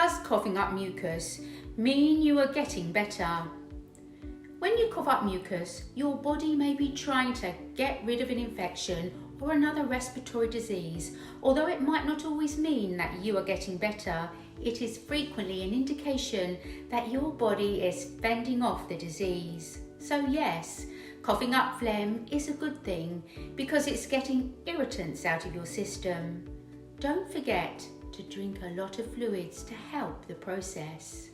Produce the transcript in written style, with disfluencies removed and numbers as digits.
Does coughing up mucus mean you are getting better? When you cough up mucus, your body may be trying to get rid of an infection or another respiratory disease. Although it might not always mean that you are getting better, it is frequently an indication that your body is fending off the disease. So yes, coughing up phlegm is a good thing because it's getting irritants out of your system. Don't forget to drink a lot of fluids to help the process.